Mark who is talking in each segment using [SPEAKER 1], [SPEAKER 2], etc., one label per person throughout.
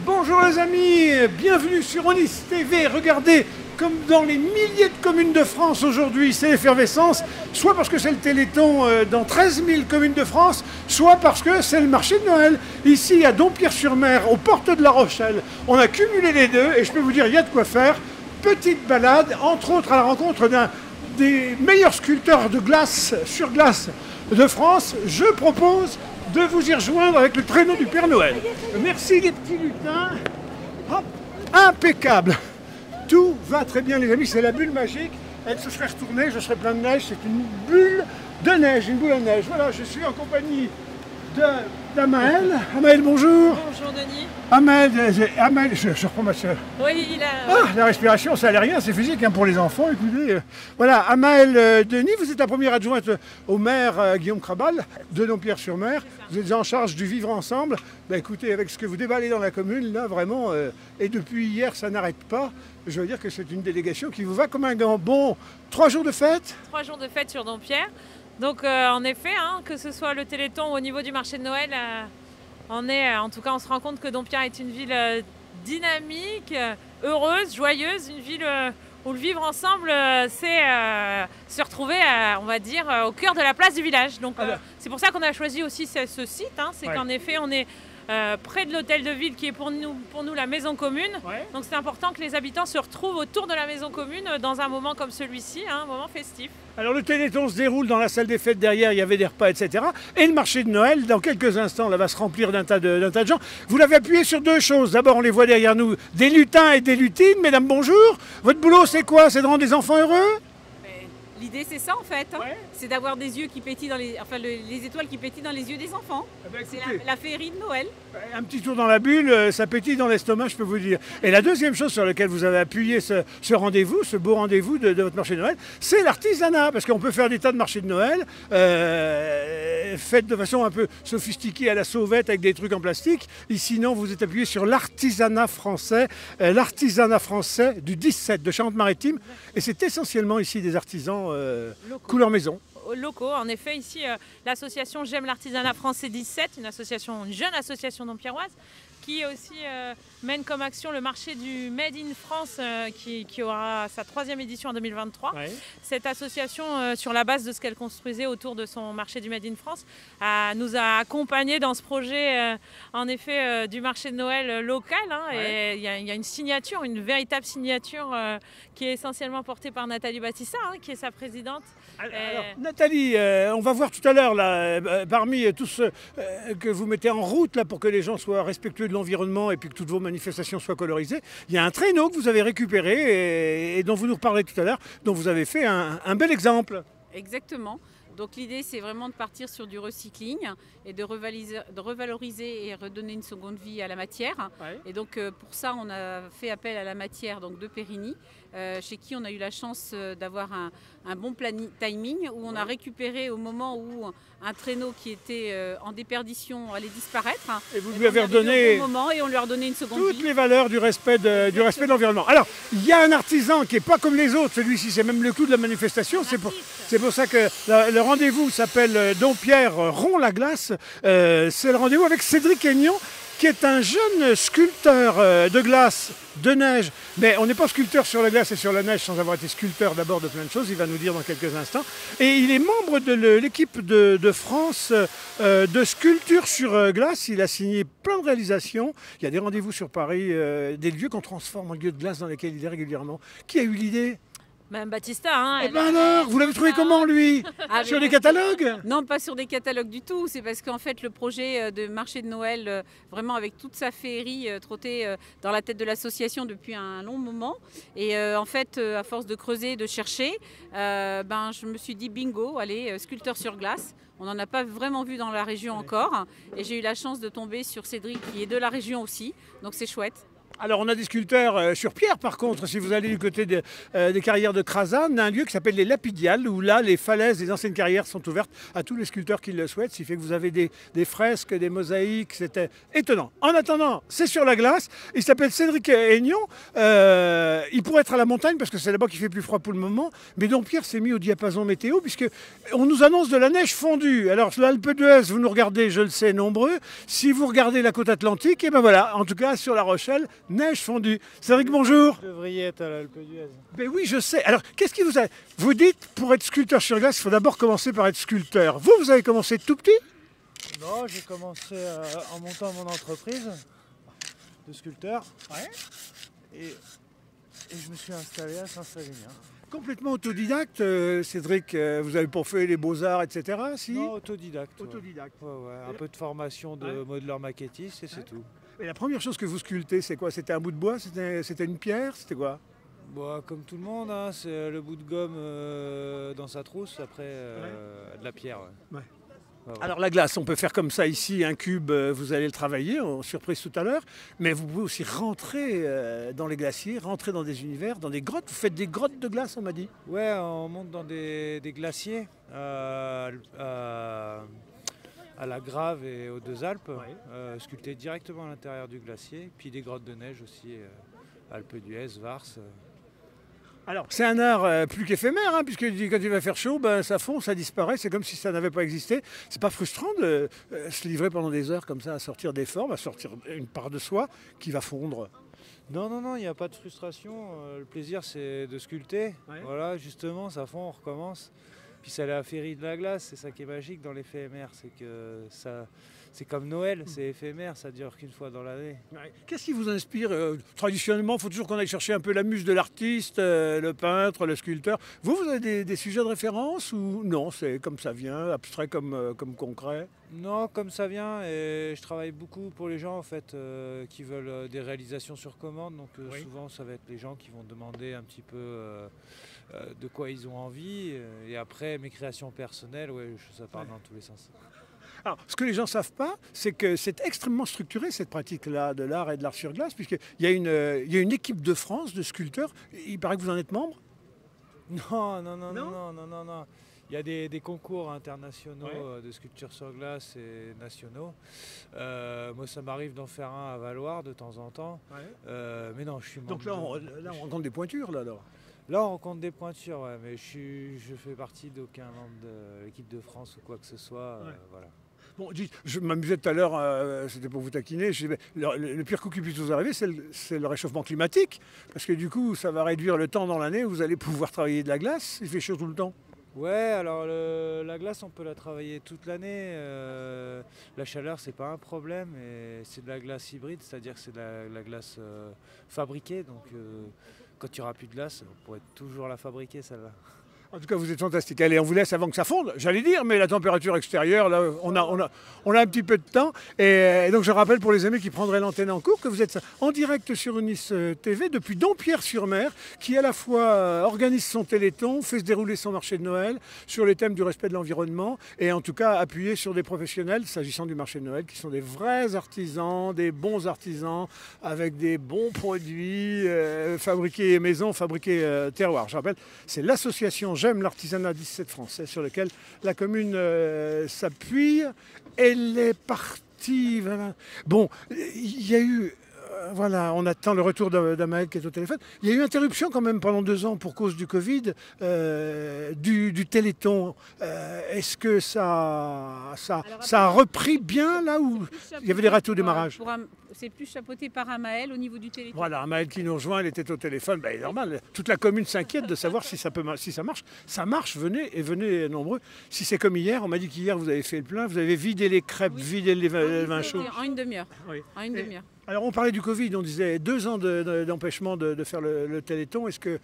[SPEAKER 1] Bonjour les amis, bienvenue sur Onis TV. Regardez, comme dans les milliers de communes de France aujourd'hui, c'est l'effervescence, soit parce que c'est le Téléthon dans 13 000 communes de France, soit parce que c'est le marché de Noël. Ici, à Dompierre-sur-Mer, aux portes de La Rochelle, on a cumulé les deux et je peux vous dire, il y a de quoi faire. Petite balade, entre autres à la rencontre d'un des meilleurs sculpteurs de glace, sur glace de France. Je propose de vous y rejoindre avec le traîneau du Père Noël. Merci les petits lutins. Hop, impeccable. Tout va très bien les amis, c'est la bulle magique. Elle se serait retournée, je serais plein de neige. C'est une bulle de neige, une boule de neige. Voilà, je suis en compagnie d'Amael. Amael, bonjour.
[SPEAKER 2] Bonjour Denis.
[SPEAKER 1] Amael, je reprends ma soeur.
[SPEAKER 2] Oui, il a...
[SPEAKER 1] Ah, la respiration, ça n'a rien, c'est physique hein, pour les enfants. Écoutez, voilà, Amael Denis, vous êtes la première adjointe au maire Guillaume Krabal de Dompierre-sur-Mer. Vous êtes en charge du vivre ensemble. Ben, écoutez, avec ce que vous déballez dans la commune, là, vraiment, et depuis hier, ça n'arrête pas. Je veux dire que c'est une délégation qui vous va comme un gant. Bon, 3 jours de fête.
[SPEAKER 2] 3 jours de fête sur Dompierre. Donc, en effet, hein, que ce soit le Téléthon ou au niveau du marché de Noël, en tout cas, on se rend compte que Dompierre est une ville dynamique, heureuse, joyeuse, une ville où le vivre ensemble, c'est se retrouver, on va dire, au cœur de la place du village. Donc, c'est pour ça qu'on a choisi aussi ce site. Hein, c'est qu'en effet, on est près de l'hôtel de ville qui est pour nous la maison commune. Ouais. Donc, c'est important que les habitants se retrouvent autour de la maison commune dans un moment comme celui-ci, hein, un moment festif.
[SPEAKER 1] Alors le Téléthon se déroule dans la salle des fêtes derrière, il y avait des repas, etc. Et le marché de Noël, dans quelques instants, là, va se remplir d'un tas de gens. Vous l'avez appuyé sur deux choses. D'abord, on les voit derrière nous, des lutins et des lutines. Mesdames, bonjour. Votre boulot, c'est quoi? C'est de rendre des enfants heureux?
[SPEAKER 2] L'idée, c'est ça en fait, hein.
[SPEAKER 1] Ouais.
[SPEAKER 2] C'est d'avoir des yeux qui pétillent les étoiles qui pétillent dans les yeux des enfants. C'est la féerie de Noël.
[SPEAKER 1] Un petit tour dans la bulle, ça pétille dans l'estomac, je peux vous dire. Et la deuxième chose sur laquelle vous avez appuyé ce rendez-vous, ce beau rendez-vous de votre marché de Noël, c'est l'artisanat. Parce qu'on peut faire des tas de marchés de Noël, faites de façon un peu sophistiquée à la sauvette avec des trucs en plastique. Ici, non, vous êtes appuyé sur l'artisanat français du 17 de Charente-Maritime. Et c'est essentiellement ici des artisans couleur maison.
[SPEAKER 2] Locaux. En effet, ici, l'association J'aime l'artisanat français 17, une jeune association dompierroise, qui aussi mène comme action le marché du Made in France qui aura sa 3e édition en 2023. Ouais. Cette association, sur la base de ce qu'elle construisait autour de son marché du Made in France, nous a accompagnés dans ce projet en effet du marché de Noël local. Hein, ouais. Et il y a une signature, une véritable signature qui est essentiellement portée par Nathalie Battista, hein, qui est sa présidente.
[SPEAKER 1] Alors, Nathalie, on va voir tout à l'heure parmi tous ceux que vous mettez en route là, pour que les gens soient respectueux de l'environnement et puis que toutes vos manifestations soient colorisées. Il y a un traîneau que vous avez récupéré et dont vous nous reparlerez tout à l'heure, dont vous avez fait un bel exemple.
[SPEAKER 2] Exactement. Donc l'idée, c'est vraiment de partir sur du recycling et de revaloriser et redonner une seconde vie à la matière. Ouais. Et donc pour ça, on a fait appel à la matière donc, de Périgny, chez qui on a eu la chance d'avoir un bon timing, où on a récupéré au moment où un traîneau qui était en déperdition allait disparaître.
[SPEAKER 1] Et vous lui avez redonné
[SPEAKER 2] au bon moment et on lui a redonné une seconde vie.
[SPEAKER 1] Toutes les valeurs du respect de l'environnement. Alors, il y a un artisan qui n'est pas comme les autres. Celui-ci, c'est même le clou de la manifestation. C'est pour ça que le rendez-vous s'appelle Dompierre rompt la glace. C'est le rendez-vous avec Cédric Aignan, qui est un jeune sculpteur de glace, de neige. Mais on n'est pas sculpteur sur la glace et sur la neige sans avoir été sculpteur d'abord de plein de choses. Il va nous dire dans quelques instants. Et il est membre de l'équipe de France de sculpture sur glace. Il a signé plein de réalisations. Il y a des rendez-vous sur Paris, des lieux qu'on transforme en lieux de glace dans lesquels il est régulièrement. Qui a eu l'idée ?
[SPEAKER 2] Mme Battista, hein.
[SPEAKER 1] Eh ben alors, vous l'avez trouvé comment lui? Sur des catalogues?
[SPEAKER 2] Non, pas sur des catalogues du tout. C'est parce qu'en fait, le projet de marché de Noël, vraiment avec toute sa féerie, trottait dans la tête de l'association depuis un long moment. Et en fait, à force de creuser, de chercher, je me suis dit bingo, allez, sculpteur sur glace. On n'en a pas vraiment vu dans la région encore. Et j'ai eu la chance de tomber sur Cédric, qui est de la région aussi. Donc c'est chouette.
[SPEAKER 1] Alors on a des sculpteurs sur pierre par contre, si vous allez du côté des carrières de Crasane, on a un lieu qui s'appelle les Lapidiales, où là les falaises des anciennes carrières sont ouvertes à tous les sculpteurs qui le souhaitent, ce qui fait que vous avez des fresques, des mosaïques, c'était étonnant. En attendant, c'est sur la glace, il s'appelle Cédric Aignan, il pourrait être à la montagne parce que c'est là-bas qu'il fait plus froid pour le moment, mais Dompierre s'est mis au diapason météo puisque on nous annonce de la neige fondue. Alors l'Alpe d'Huez, vous nous regardez, je le sais, nombreux, si vous regardez la côte atlantique, et ben voilà, en tout cas sur La Rochelle, neige fondue. Cédric, bonjour.
[SPEAKER 3] Vous devriez être à l'Alpe d'Huez.
[SPEAKER 1] Ben oui, je sais. Alors, qu'est-ce qui vous a... Vous dites, pour être sculpteur sur glace, il faut d'abord commencer par être sculpteur. Vous avez commencé tout petit?
[SPEAKER 3] Non, j'ai commencé en montant mon entreprise de sculpteur.
[SPEAKER 1] Ouais.
[SPEAKER 3] Et je me suis installé à Saint-Savinien.
[SPEAKER 1] Complètement autodidacte, Cédric, vous avez pas fait les beaux-arts, etc. Si
[SPEAKER 3] Non, autodidacte.
[SPEAKER 1] Autodidacte.
[SPEAKER 3] Ouais, un peu de formation de modeleur maquettiste et c'est tout.
[SPEAKER 1] Et la première chose que vous sculptez, c'est quoi? C'était un bout de bois? C'était une pierre? C'était quoi?
[SPEAKER 3] Bon, comme tout le monde, hein, c'est le bout de gomme dans sa trousse, après de la pierre. Ouais.
[SPEAKER 1] Ouais.
[SPEAKER 3] Ouais.
[SPEAKER 1] Alors la glace, on peut faire comme ça ici, un cube, vous allez le travailler, en surprise tout à l'heure, mais vous pouvez aussi rentrer dans les glaciers, rentrer dans des univers, dans des grottes. Vous faites des grottes de glace, on m'a dit.
[SPEAKER 3] Ouais, on monte dans des glaciers à la Grave et aux Deux Alpes, sculptés directement à l'intérieur du glacier, puis des grottes de neige aussi, Alpe d'Huez, Vars.
[SPEAKER 1] Alors, c'est un art plus qu'éphémère, hein, puisque quand il va faire chaud, ben, ça fond, ça disparaît, c'est comme si ça n'avait pas existé. C'est pas frustrant de se livrer pendant des heures comme ça à sortir des formes, à sortir une part de soi qui va fondre.
[SPEAKER 3] Non, il n'y a pas de frustration. Le plaisir, c'est de sculpter.
[SPEAKER 1] Ouais.
[SPEAKER 3] Voilà, justement, ça fond, on recommence. Puis ça la féerie de la glace, c'est ça qui est magique dans l'éphémère, c'est que ça, c'est comme Noël, c'est éphémère, ça dure qu'une fois dans l'année.
[SPEAKER 1] Ouais. Qu'est-ce qui vous inspire traditionnellement, il faut toujours qu'on aille chercher un peu la muse de l'artiste, le peintre, le sculpteur. Vous avez des sujets de référence ou non, c'est comme ça vient, abstrait comme concret?
[SPEAKER 3] Non, comme ça vient, et je travaille beaucoup pour les gens en fait qui veulent des réalisations sur commande, donc
[SPEAKER 1] Oui.
[SPEAKER 3] souvent ça va être les gens qui vont demander un petit peu de quoi ils ont envie, et après mes créations personnelles, ouais, ça part dans tous les sens.
[SPEAKER 1] Alors, ce que les gens ne savent pas, c'est que c'est extrêmement structuré cette pratique-là de l'art et de l'art sur glace, puisqu'il y a une équipe de France de sculpteurs. Il paraît que vous en êtes membre?
[SPEAKER 3] Non.
[SPEAKER 1] Non.
[SPEAKER 3] Il y a des concours internationaux de sculpture sur glace et nationaux. Moi, ça m'arrive d'en faire un à Valloire de temps en temps. Mais non, je suis membre.
[SPEAKER 1] Donc là, on rencontre des pointures, là, alors.
[SPEAKER 3] Là, on rencontre des pointures, ouais, mais je fais partie d'aucun membre de l'équipe de France ou quoi que ce soit. Voilà.
[SPEAKER 1] Bon, dites, je m'amusais tout à l'heure, c'était pour vous taquiner, je disais, le pire coup qui puisse vous arriver, c'est le réchauffement climatique, parce que du coup, ça va réduire le temps dans l'année où vous allez pouvoir travailler de la glace, il fait chaud tout le temps.
[SPEAKER 3] Ouais, alors la glace, on peut la travailler toute l'année. La chaleur, c'est pas un problème, et c'est de la glace hybride, c'est-à-dire que c'est de la glace fabriquée, donc quand il n'y aura plus de glace, on pourrait toujours la fabriquer, celle-là.
[SPEAKER 1] En tout cas, vous êtes fantastique. Allez, on vous laisse avant que ça fonde, j'allais dire, mais la température extérieure, là, on a un petit peu de temps. Et donc, je rappelle pour les amis qui prendraient l'antenne en cours que vous êtes en direct sur Unis TV depuis Dompierre-sur-Mer, qui à la fois organise son téléthon, fait se dérouler son marché de Noël sur les thèmes du respect de l'environnement et en tout cas appuyé sur des professionnels, s'agissant du marché de Noël, qui sont des vrais artisans, des bons artisans, avec des bons produits fabriqués maison, fabriqués terroir. Je rappelle, c'est l'association J'aime l'artisanat 17 français sur lequel la commune s'appuie. Elle est partie. Voilà. Bon, il y a eu. Voilà, on attend le retour d'Amael qui est au téléphone. Il y a eu interruption quand même pendant 2 ans pour cause du Covid, du Téléthon. Est-ce que ça a repris bien là où il y avait des ratés au démarrage?
[SPEAKER 4] C'est plus chapeauté par Amael au niveau du Téléthon.
[SPEAKER 1] Voilà, Amael qui nous rejoint, elle était au téléphone. Ben, normal, toute la commune s'inquiète de savoir si ça marche. Ça marche, venez nombreux. Si c'est comme hier, on m'a dit qu'hier vous avez fait le plein, vous avez vidé les crêpes, vidé les vins chauds.
[SPEAKER 4] En une demi-heure.
[SPEAKER 1] Oui.
[SPEAKER 4] En une demi-heure.
[SPEAKER 1] Alors on parlait du Covid, on disait 2 ans d'empêchement de faire le Téléthon. Est-ce que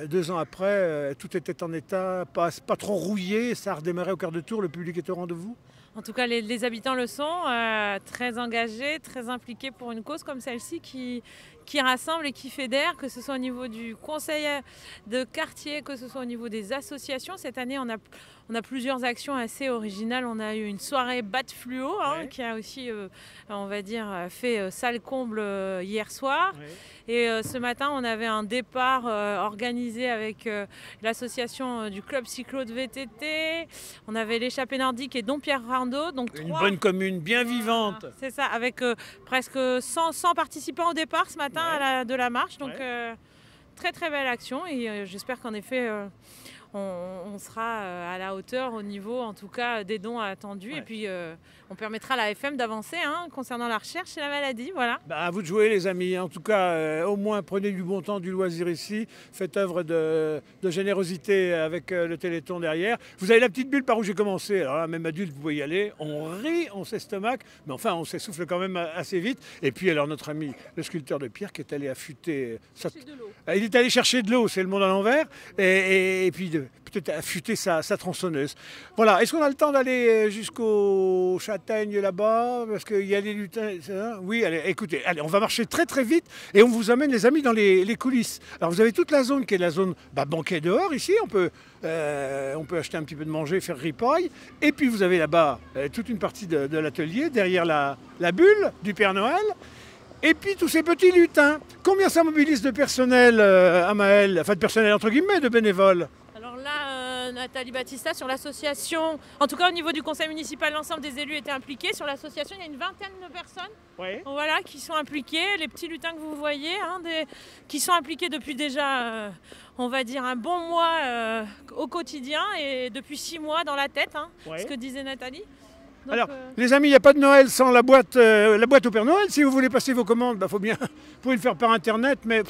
[SPEAKER 1] 2 ans après, tout était en état, pas trop rouillé, ça a redémarré au quart de tour, le public est au rendez-vous?
[SPEAKER 2] En tout cas, les habitants le sont, très engagés, très impliqués pour une cause comme celle-ci qui rassemble et qui fédère, que ce soit au niveau du conseil de quartier, que ce soit au niveau des associations. Cette année, on a plusieurs actions assez originales. On a eu une soirée bat fluo
[SPEAKER 1] Ouais.
[SPEAKER 2] qui a aussi, on va dire, fait salle comble hier soir.
[SPEAKER 1] Ouais.
[SPEAKER 2] Et ce matin, on avait un départ organisé avec l'association du club cyclo de VTT. On avait l'échappée nordique et Dompierre Rando. Donc
[SPEAKER 1] Une
[SPEAKER 2] trois-
[SPEAKER 1] bonne commune, bien vivante.
[SPEAKER 2] Voilà, c'est ça, avec presque 100 participants au départ ce matin de la marche. Donc très très belle action et j'espère qu'en effet on sera à la hauteur au niveau en tout cas des dons attendus.
[SPEAKER 1] Ouais.
[SPEAKER 2] Et puis on permettra à la FM d'avancer concernant la recherche et la maladie. Voilà.
[SPEAKER 1] Bah, à vous de jouer les amis, en tout cas au moins prenez du bon temps, du loisir ici, faites œuvre de générosité avec le Téléthon derrière. Vous avez la petite bulle par où j'ai commencé, alors là même adulte vous pouvez y aller, on rit, on s'estomaque, mais enfin on s'essouffle quand même assez vite. Et puis alors notre ami le sculpteur de pierre qui est allé affûter, il est allé chercher de l'eau, c'est le monde à l'envers, et puis peut-être affûter sa tronçonneuse. Voilà, est-ce qu'on a le temps d'aller jusqu'aux châtaignes là-bas? Parce qu'il y a des lutins. Oui, allez, écoutez, allez, on va marcher très très vite et on vous amène les amis dans les coulisses. Alors vous avez toute la zone qui est la zone banquet dehors ici, on peut acheter un petit peu de manger, faire ripaille. Et puis vous avez là-bas toute une partie de l'atelier, derrière la bulle du Père Noël. Et puis tous ces petits lutins. Combien ça mobilise de personnel à Maël? Enfin de personnel entre guillemets, de bénévoles?
[SPEAKER 2] Alors là, Nathalie Battista, sur l'association, en tout cas au niveau du conseil municipal, l'ensemble des élus étaient impliqués. Sur l'association, il y a une vingtaine de personnes voilà, qui sont impliquées. Les petits lutins que vous voyez, qui sont impliqués depuis déjà, on va dire, un bon mois au quotidien et depuis 6 mois dans la tête, ce que disait Nathalie. Donc,
[SPEAKER 1] alors, les amis, il n'y a pas de Noël sans la boîte au Père Noël. Si vous voulez passer vos commandes, faut bien, vous pouvez le faire par Internet, mais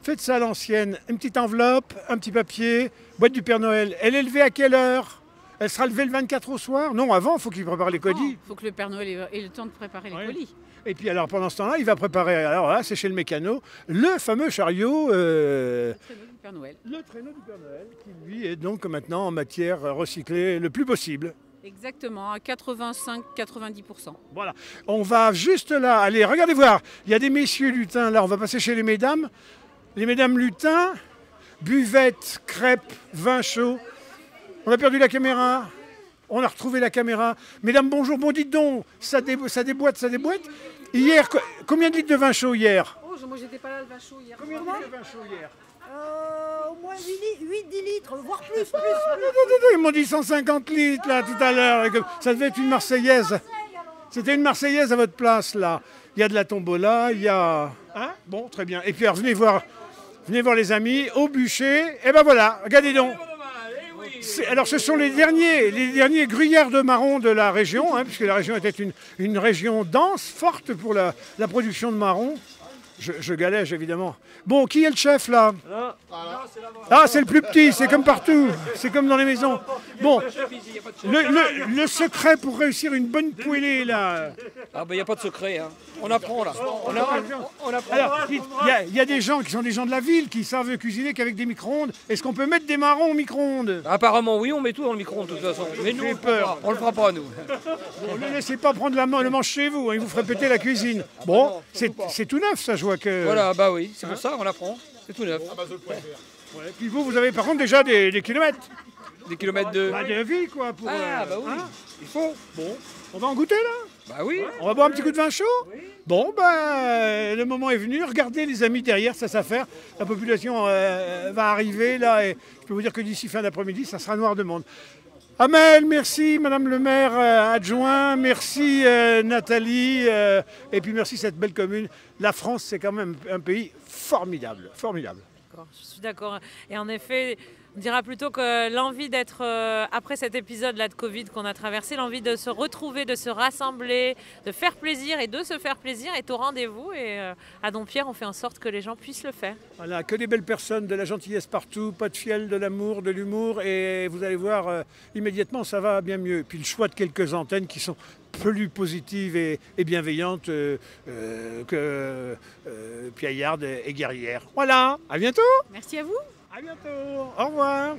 [SPEAKER 1] faites ça à l'ancienne. Une petite enveloppe, un petit papier, boîte du Père Noël. Elle est levée à quelle heure? Elle sera levée le 24 au soir? Non, avant, il faut qu'il prépare les colis.
[SPEAKER 4] Il faut que le Père Noël ait le temps de préparer les colis.
[SPEAKER 1] Et puis alors, pendant ce temps-là, il va préparer, alors là, c'est chez le mécano, le fameux chariot.
[SPEAKER 4] Le traîneau du Père Noël.
[SPEAKER 1] Le traîneau du Père Noël, qui lui est donc maintenant en matière recyclée le plus possible.
[SPEAKER 4] Exactement, à 85-90%.
[SPEAKER 1] Voilà, on va juste là, allez, regardez voir, il y a des messieurs lutins là, on va passer chez les mesdames lutins, buvette, crêpes, vin chaud. On a perdu la caméra, on a retrouvé la caméra. Mesdames, bonjour, bon dites donc, ça déboîte. Hier, combien de litres de vin chaud hier?
[SPEAKER 4] Oh, moi j'étais pas là le vin chaud hier.
[SPEAKER 1] Combien de litres de vin chaud hier?
[SPEAKER 5] Au moins 8-10 litres, voire plus.
[SPEAKER 1] Ils m'ont dit 150 litres là tout à l'heure. Ça devait être une Marseillaise. C'était une Marseillaise à votre place là. Il y a de la tombola, il y a... Hein? Bon, très bien. Et puis alors, venez voir les amis au bûcher. Et ben voilà, regardez donc. Alors ce sont les derniers gruyères de marron de la région, puisque la région était une région dense, forte pour la production de marron. Je galège évidemment. Bon, qui est le chef là? Ah, c'est le plus petit, c'est comme partout, c'est comme dans les maisons. Bon, le secret pour réussir une bonne poêlée là.
[SPEAKER 6] Ah ben il n'y a pas de secret, on apprend là. On apprend.
[SPEAKER 1] Alors, il y a des gens qui sont des gens de la ville qui savent cuisiner qu'avec des micro-ondes. Est-ce qu'on peut mettre des marrons au micro-ondes?
[SPEAKER 6] Apparemment oui, on met tout dans le micro-ondes de toute façon. Mais nous, on le fera pas nous.
[SPEAKER 1] Bon, ne laissez pas prendre le manche chez vous, il vous ferait péter la cuisine. Bon, c'est tout neuf ça, je vois que...
[SPEAKER 6] Voilà, bah oui, c'est pour ça qu'on apprend. C'est tout neuf.
[SPEAKER 1] Ouais, puis vous avez par contre déjà des kilomètres.
[SPEAKER 6] Des kilomètres de...
[SPEAKER 1] de vie quoi. Pour,
[SPEAKER 6] bah oui, il faut.
[SPEAKER 1] Bon, on va en goûter là?
[SPEAKER 6] Bah oui.
[SPEAKER 1] On va boire un petit coup de vin chaud? Bon, le moment est venu. Regardez les amis derrière, ça s'affaire. La population va arriver là et je peux vous dire que d'ici fin d'après-midi, ça sera noir de monde. Amel, merci, Madame le maire adjoint, merci Nathalie, et puis merci cette belle commune. La France, c'est quand même un pays formidable, formidable.
[SPEAKER 2] Je suis d'accord. Et en effet, on dira plutôt que l'envie d'être, après cet épisode-là de Covid qu'on a traversé, l'envie de se retrouver, de se rassembler, de faire plaisir et de se faire plaisir est au rendez-vous. Et à Dompierre, on fait en sorte que les gens puissent le faire.
[SPEAKER 1] Voilà, que des belles personnes, de la gentillesse partout, pas de fiel, de l'amour, de l'humour. Et vous allez voir, immédiatement, ça va bien mieux. Et puis le choix de quelques antennes qui sont plus positives et bienveillantes que piaillardes et guerrières. Voilà, à bientôt.
[SPEAKER 4] Merci à vous.
[SPEAKER 1] À bientôt, au revoir.